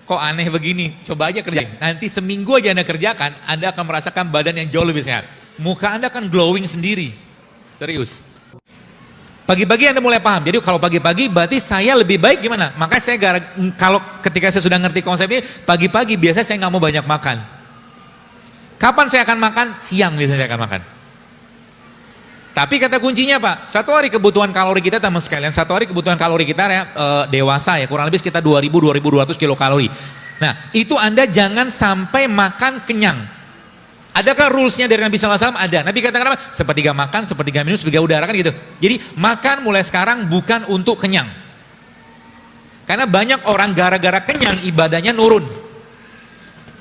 Kok aneh begini? Coba aja kerjain. Nanti seminggu aja Anda kerjakan, Anda akan merasakan badan yang jauh lebih sehat. Muka Anda akan glowing sendiri. Serius. Pagi-pagi Anda mulai paham. Jadi kalau pagi-pagi berarti saya lebih baik gimana? Makanya saya kalau ketika saya sudah ngerti konsep ini, pagi-pagi biasanya saya nggak mau banyak makan. Kapan saya akan makan? Siang biasanya saya akan makan. Tapi kata kuncinya Pak, satu hari kebutuhan kalori kita teman sekalian, satu hari kebutuhan kalori kita ya, dewasa ya kurang lebih sekitar 2.000-2.200 kilokalori. Nah itu Anda jangan sampai makan kenyang. Adakah rulesnya dari Nabi SAW? Ada. Nabi katakan apa? Sepertiga makan, sepertiga minum, sepertiga udara kan gitu. Jadi makan mulai sekarang bukan untuk kenyang. Karena banyak orang gara-gara kenyang ibadahnya nurun.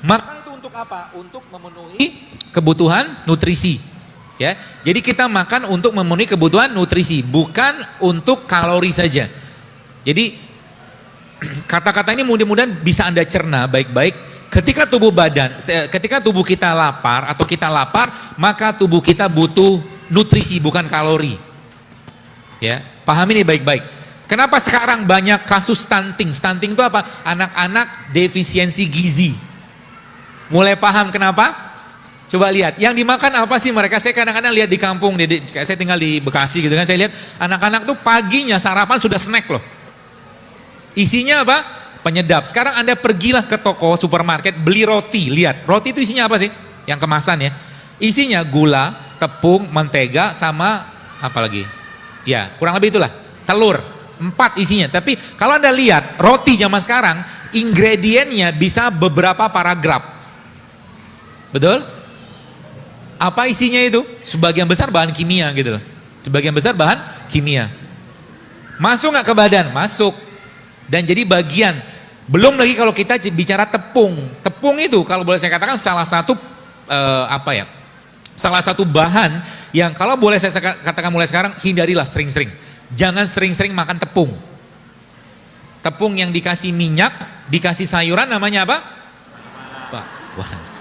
Makan itu untuk apa? Untuk memenuhi kebutuhan nutrisi. Ya, jadi kita makan untuk memenuhi kebutuhan nutrisi, bukan untuk kalori saja. Jadi kata-kata ini mudah-mudahan bisa Anda cerna baik-baik. Ketika ketika tubuh kita lapar atau kita lapar, maka tubuh kita butuh nutrisi bukan kalori. Ya, paham ini baik-baik. Kenapa sekarang banyak kasus stunting? Stunting itu apa? Anak-anak defisiensi gizi. Mulai paham kenapa? Coba lihat, yang dimakan apa sih mereka? Saya kadang-kadang lihat di kampung, saya tinggal di Bekasi gitu kan, saya lihat anak-anak tuh paginya sarapan sudah snack loh. Isinya apa? Penyedap. Sekarang Anda pergilah ke toko, supermarket, beli roti, lihat. Roti itu isinya apa sih? Yang kemasan ya. Isinya gula, tepung, mentega, sama apa lagi? Ya, kurang lebih itulah. Telur. 4 isinya. Tapi kalau Anda lihat, roti zaman sekarang, ingredientnya bisa beberapa paragraf. Betul? Apa isinya itu? Sebagian besar bahan kimia gitu loh. Sebagian besar bahan kimia. Masuk nggak ke badan? Masuk. Dan jadi bagian. Belum lagi kalau kita bicara tepung. Tepung itu kalau boleh saya katakan salah satu salah satu bahan yang kalau boleh saya katakan mulai sekarang hindarilah sering-sering. Jangan sering-sering makan tepung. Tepung yang dikasih minyak, dikasih sayuran namanya apa? Bakwan.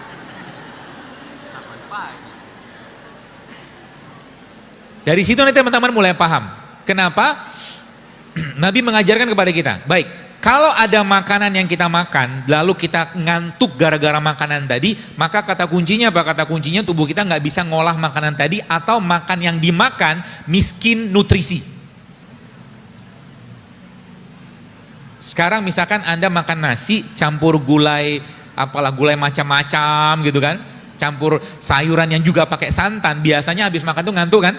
Dari situ nanti teman-teman mulai paham. Kenapa? Nabi mengajarkan kepada kita. Baik, kalau ada makanan yang kita makan, lalu kita ngantuk gara-gara makanan tadi, maka kata kuncinya apa? Kata kuncinya tubuh kita nggak bisa ngolah makanan tadi atau makan yang dimakan miskin nutrisi. Sekarang misalkan Anda makan nasi campur gulai, apalah gulai macam-macam gitu kan, campur sayuran yang juga pakai santan, biasanya habis makan tuh ngantuk kan?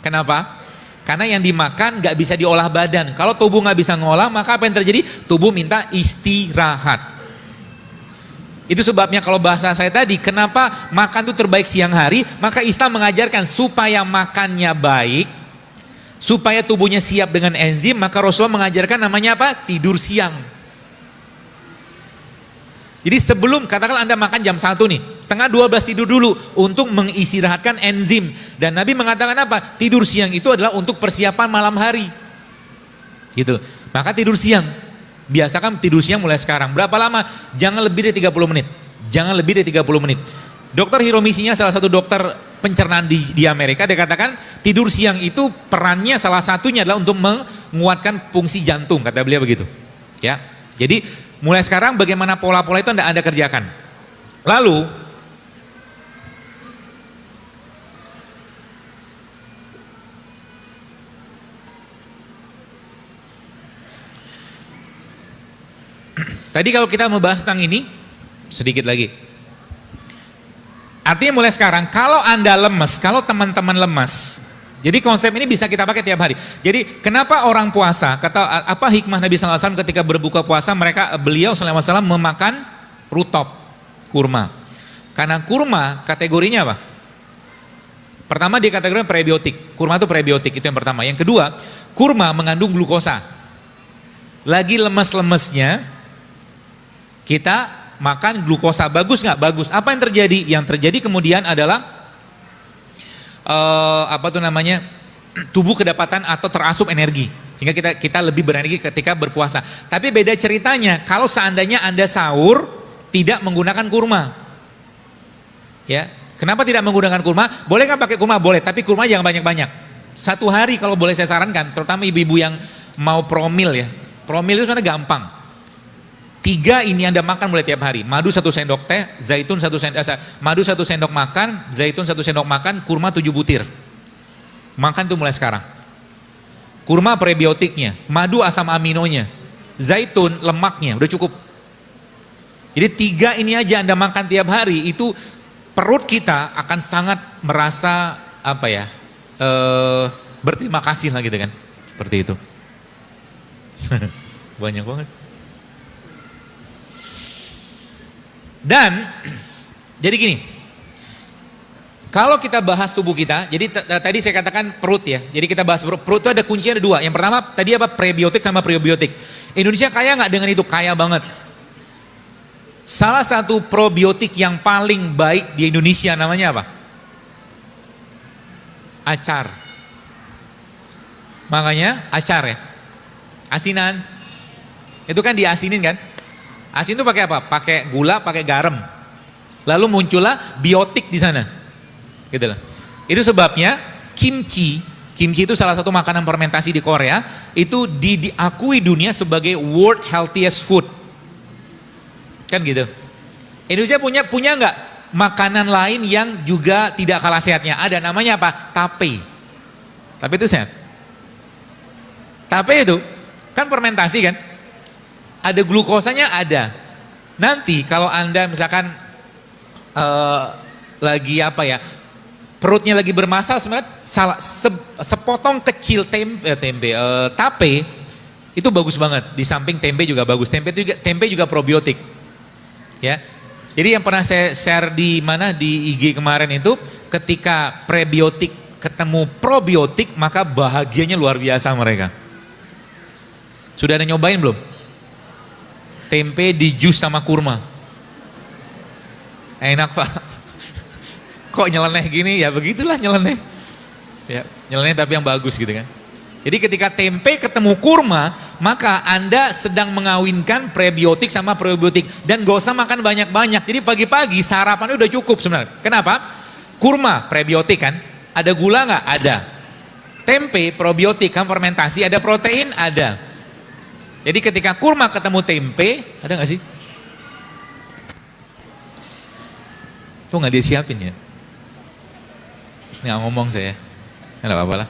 Kenapa? Karena yang dimakan nggak bisa diolah badan. Kalau tubuh nggak bisa ngolah, maka apa yang terjadi? Tubuh minta istirahat. Itu sebabnya kalau bahasa saya tadi, kenapa makan itu terbaik siang hari? Maka Islam mengajarkan supaya makannya baik, supaya tubuhnya siap dengan enzim, maka Rasulullah mengajarkan namanya apa? Tidur siang. Jadi sebelum, katakanlah Anda makan jam 1 nih, setengah 12 tidur dulu untuk mengistirahatkan enzim. Dan Nabi mengatakan apa? Tidur siang itu adalah untuk persiapan malam hari. Gitu. Maka tidur siang. Biasakan tidur siang mulai sekarang. Berapa lama? Jangan lebih dari 30 menit. Jangan lebih dari 30 menit. Dokter Hiromisinya salah satu dokter pencernaan di Amerika, dia katakan tidur siang itu perannya salah satunya adalah untuk menguatkan fungsi jantung, kata beliau begitu. Ya. Jadi mulai sekarang bagaimana pola-pola itu Anda kerjakan. Lalu tadi kalau kita membahas tentang ini sedikit lagi. Artinya mulai sekarang kalau Anda lemes, kalau teman-teman lemas, jadi konsep ini bisa kita pakai tiap hari. Jadi kenapa orang puasa, kata apa hikmah Nabi SAW ketika berbuka puasa, beliau SAW memakan rutop, kurma. Karena kurma kategorinya apa? Pertama dia kategorinya prebiotik, kurma itu prebiotik, itu yang pertama. Yang kedua, kurma mengandung glukosa. Lagi lemes-lemesnya, kita makan glukosa, bagus nggak? Bagus. Apa yang terjadi? Yang terjadi kemudian adalah tubuh kedapatan atau terasup energi sehingga kita lebih berenergi ketika berpuasa. Tapi beda ceritanya kalau seandainya Anda sahur tidak menggunakan kurma. Ya, kenapa tidak menggunakan kurma? Boleh nggak pakai kurma? Boleh, tapi kurma jangan banyak-banyak. Satu hari kalau boleh saya sarankan, terutama ibu-ibu yang mau promil ya. Promil itu sebenarnya gampang. 3 ini Anda makan mulai tiap hari. Madu 1 sendok teh, zaitun 1 sendok, madu 1 sendok makan, zaitun 1 sendok makan, kurma 7 butir. Makan tuh mulai sekarang. Kurma prebiotiknya, madu asam aminonya, zaitun lemaknya, udah cukup. Jadi 3 ini aja Anda makan tiap hari, itu perut kita akan sangat merasa berterima kasih lah gitu kan. Seperti itu. Banyak banget. Dan jadi gini, kalau kita bahas tubuh kita, jadi tadi saya katakan perut ya, jadi kita bahas perut itu ada kuncinya ada 2. Yang pertama tadi apa, prebiotik sama probiotik. Indonesia kaya nggak dengan itu? Kaya banget. Salah satu probiotik yang paling baik di Indonesia namanya apa? Acar. Makanya acar ya, asinan. Itu kan diasinin kan? Asin itu pakai apa? Pakai gula, pakai garam. Lalu muncullah biotik di sana. Gitu loh. Itu sebabnya kimchi itu salah satu makanan fermentasi di Korea, itu diakui dunia sebagai world healthiest food. Kan gitu. Indonesia punya nggak makanan lain yang juga tidak kalah sehatnya? Ada, namanya apa? Tape. Tape itu sehat. Tape itu kan fermentasi kan? Ada glukosanya, ada. Nanti kalau Anda misalkan lagi perutnya lagi bermasalah, sebenarnya sepotong kecil tape itu bagus banget. Di samping tempe juga bagus. Tempe juga probiotik. Ya. Jadi yang pernah saya share di IG kemarin itu, ketika prebiotik ketemu probiotik, maka bahagianya luar biasa mereka. Sudah ada nyobain belum? Tempe di jus sama kurma. Enak Pak. Kok nyeleneh gini? Ya begitulah nyeleneh. Ya, nyeleneh tapi yang bagus gitu kan. Jadi ketika tempe ketemu kurma, maka Anda sedang mengawinkan prebiotik sama probiotik. Dan gak usah makan banyak-banyak. Jadi pagi-pagi sarapannya udah cukup sebenarnya. Kenapa? Kurma prebiotik kan. Ada gula nggak? Ada. Tempe probiotik kan, fermentasi, ada protein? Ada. Jadi ketika kurma ketemu tempe, ada nggak sih? Tuh nggak disiapin ya? Nggak ngomong saya, nggak apa-apa lah.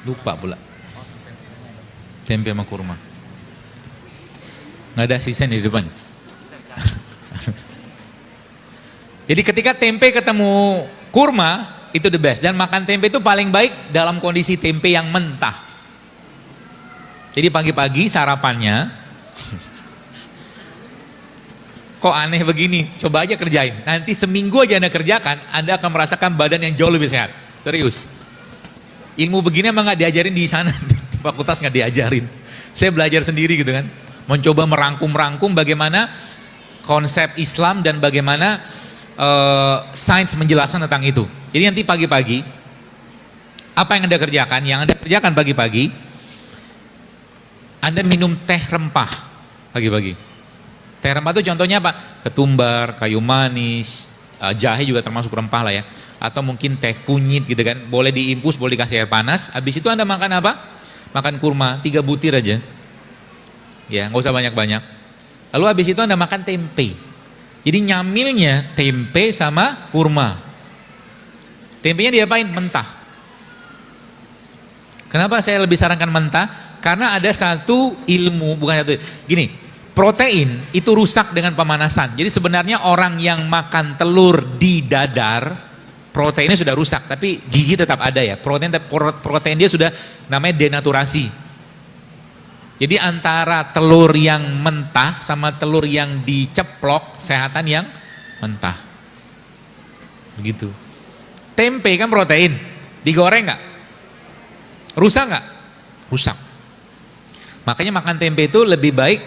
Lupa pula. Tempe sama kurma. Nggak ada asisten di depan. Jadi ketika tempe ketemu kurma, itu the best. Dan makan tempe itu paling baik dalam kondisi tempe yang mentah. Jadi pagi-pagi sarapannya, kok aneh begini, coba aja kerjain. Nanti seminggu aja Anda kerjakan, Anda akan merasakan badan yang jauh lebih sehat. Serius. Ilmu begini emang gak diajarin di sana, di fakultas gak diajarin. Saya belajar sendiri gitu kan. Mencoba merangkum bagaimana konsep Islam dan bagaimana sains menjelaskan tentang itu. Jadi nanti pagi-pagi, apa yang Anda kerjakan? Yang Anda kerjakan pagi-pagi, Anda minum teh rempah pagi-pagi. Teh rempah itu contohnya apa? Ketumbar, kayu manis, jahe juga termasuk rempah lah ya. Atau mungkin teh kunyit gitu kan. Boleh diinfus, boleh dikasih air panas. Habis itu Anda makan apa? Makan kurma, 3 butir aja. Ya, nggak usah banyak-banyak. Lalu habis itu Anda makan tempe. Jadi nyamilnya tempe sama kurma. Tempenya diapain? Mentah. Kenapa saya lebih sarankan mentah? Karena ada satu ilmu, bukan satu, gini, protein itu rusak dengan pemanasan. Jadi sebenarnya orang yang makan telur di dadar, proteinnya sudah rusak, tapi gizi tetap ada ya. Protein dia sudah namanya denaturasi. Jadi antara telur yang mentah sama telur yang diceplok, sehatan yang mentah. Begitu. Tempe kan protein, digoreng nggak? Rusak nggak? Rusak. Makanya makan tempe itu lebih baik.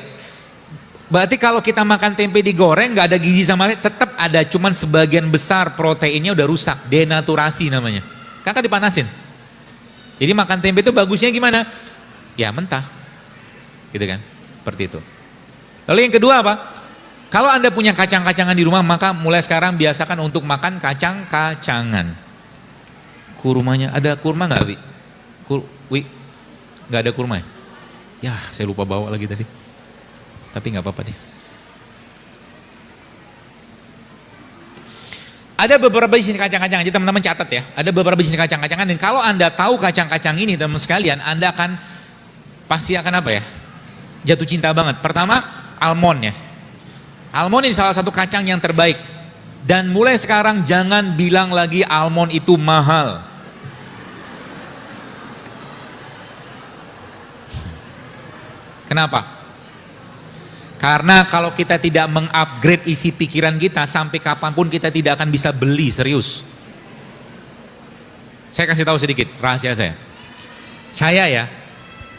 Berarti kalau kita makan tempe digoreng nggak ada gizi sama sekali, tetap ada, cuman sebagian besar proteinnya udah rusak, denaturasi namanya. Kakak dipanasin. Jadi makan tempe itu bagusnya gimana? Ya mentah. Gitu kan? Seperti itu. Lalu yang kedua apa? Kalau Anda punya kacang-kacangan di rumah, maka mulai sekarang biasakan untuk makan kacang-kacangan. Kurmanya, ada kurma nggak, Wi? Nggak ada kurma ya? Ya, saya lupa bawa lagi tadi. tapi nggak apa-apa deh. Ada beberapa jenis kacang-kacangan, jadi teman-teman catat ya. Ada beberapa jenis kacang-kacangan, dan kalau Anda tahu kacang-kacang ini teman sekalian, Anda akan pasti akan apa ya? Jatuh cinta banget. Pertama, almond ya. Almond ini salah satu kacang yang terbaik. Dan mulai sekarang jangan bilang lagi almond itu mahal. Kenapa? Karena kalau kita tidak mengupgrade isi pikiran kita, sampai kapanpun kita tidak akan bisa beli, serius. Saya kasih tahu sedikit rahasia saya. Saya ya,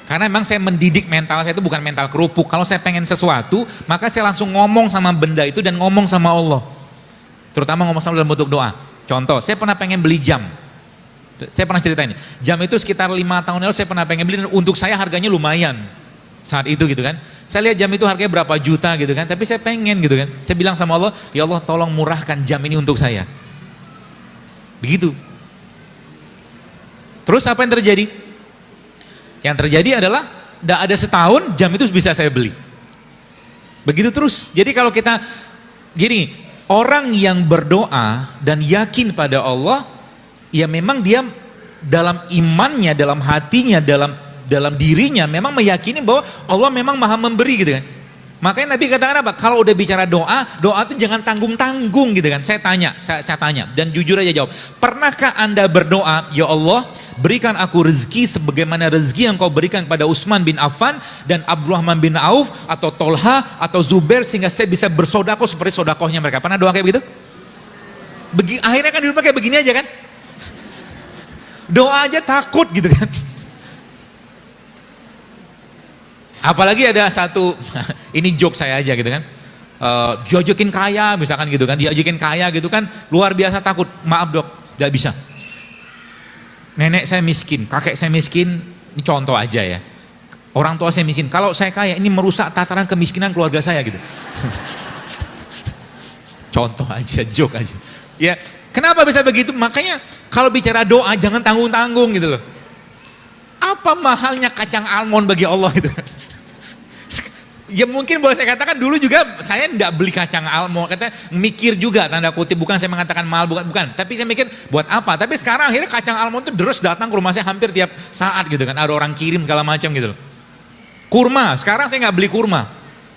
karena memang saya mendidik mental saya itu bukan mental kerupuk. Kalau saya pengen sesuatu, maka saya langsung ngomong sama benda itu dan ngomong sama Allah. Terutama ngomong sama dalam bentuk doa. Contoh, saya pernah pengen beli jam. Saya pernah ceritain, jam itu sekitar 5 tahun lalu saya pernah pengen beli, dan untuk saya harganya lumayan saat itu gitu kan. Saya lihat jam itu harganya berapa juta gitu kan, tapi saya pengen gitu kan. Saya bilang sama Allah, ya Allah tolong murahkan jam ini untuk saya. Begitu. Terus apa yang terjadi? Yang terjadi adalah, tidak ada setahun jam itu bisa saya beli. Begitu terus. Jadi kalau kita, gini, orang yang berdoa dan yakin pada Allah, ya memang dia dalam imannya, dalam hatinya, dalam dirinya memang meyakini bahwa Allah memang maha memberi gitu kan. Makanya Nabi katakan apa? Kalau udah bicara doa, doa itu jangan tanggung-tanggung gitu kan. Saya tanya dan jujur aja jawab. Pernahkah Anda berdoa, ya Allah berikan aku rezeki sebagaimana rezeki yang kau berikan pada Utsman bin Affan dan Abdurrahman bin Auf atau Tolha atau Zubair, sehingga saya bisa bersodakoh seperti sodakohnya mereka. Pernah doa kayak begitu? Akhirnya kan di rumah kayak begini aja kan. Doa aja takut gitu kan. Apalagi ada satu, ini joke saya aja gitu kan, diajakin kaya misalkan gitu kan, diajakin kaya gitu kan, luar biasa takut, maaf dok, tidak bisa. Nenek saya miskin, kakek saya miskin, ini contoh aja ya. Orang tua saya miskin, kalau saya kaya ini merusak tataran kemiskinan keluarga saya gitu. Contoh aja, joke aja. Ya, kenapa bisa begitu? Makanya kalau bicara doa jangan tanggung-tanggung gitu loh. Apa mahalnya kacang almond bagi Allah gitu? Ya mungkin boleh saya katakan dulu juga saya tidak beli kacang almond, katanya mikir juga tanda kutip, bukan saya mengatakan mahal, bukan, tapi saya mikir buat apa. Tapi sekarang akhirnya kacang almond itu terus datang ke rumah saya hampir tiap saat gitu kan, ada orang kirim segala macam gitu loh. Kurma, sekarang saya nggak beli kurma,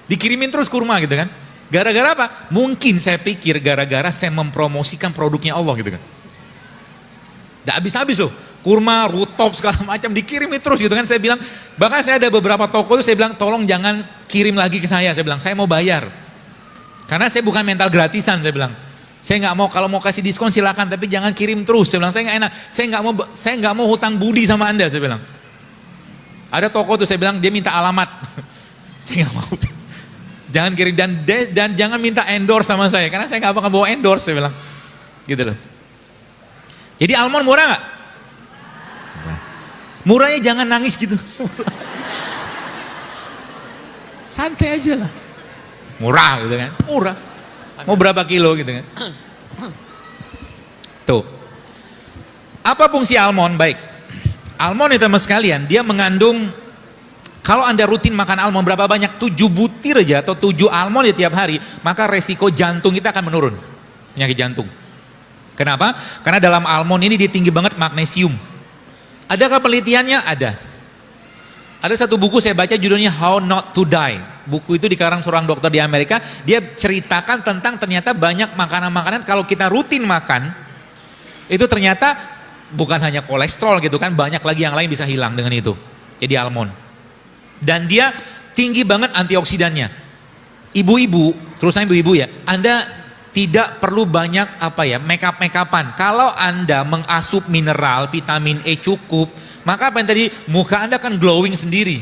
dikirimin terus kurma gitu kan. Gara-gara apa? Mungkin saya pikir gara-gara saya mempromosikan produknya Allah gitu kan. Nggak habis-habis loh. Kurma, rutop segala macam dikirimin terus gitu kan. Saya bilang, bahkan saya ada beberapa toko itu saya bilang tolong jangan kirim lagi ke saya bilang saya mau bayar. Karena saya bukan mental gratisan, saya bilang. Saya nggak mau, kalau mau kasih diskon silakan, tapi jangan kirim terus. Saya bilang saya nggak enak, saya nggak mau hutang budi sama Anda, saya bilang. Ada toko tuh saya bilang dia minta alamat. Saya nggak mau. Jangan kirim dan jangan minta endorse sama saya karena saya nggak bakal bawa endorse, saya bilang. Gitu loh. Jadi almond murah nggak? Murahnya jangan nangis gitu. Santai aja lah. Murah gitu kan. Murah. Mau berapa kilo gitu kan. Tuh. Apa fungsi almond? Baik. Almond itu teman sekalian, dia mengandung, kalau Anda rutin makan almond berapa banyak? 7 butir aja atau 7 almond ya tiap hari, maka resiko jantung kita akan menurun. Penyakit jantung. Kenapa? Karena dalam almond ini dia tinggi banget magnesium. Adakah penelitiannya? Ada. Ada satu buku saya baca judulnya How Not to Die. Buku itu dikarang seorang dokter di Amerika. Dia ceritakan tentang ternyata banyak makanan-makanan kalau kita rutin makan, itu ternyata bukan hanya kolesterol gitu kan, banyak lagi yang lain bisa hilang dengan itu. Jadi almond. Dan dia tinggi banget antioksidannya. Ibu-ibu, terutama ibu-ibu ya, Anda tidak perlu banyak make-up-an. Kalau Anda mengasup mineral, vitamin E cukup, maka apa yang tadi, muka Anda akan glowing sendiri.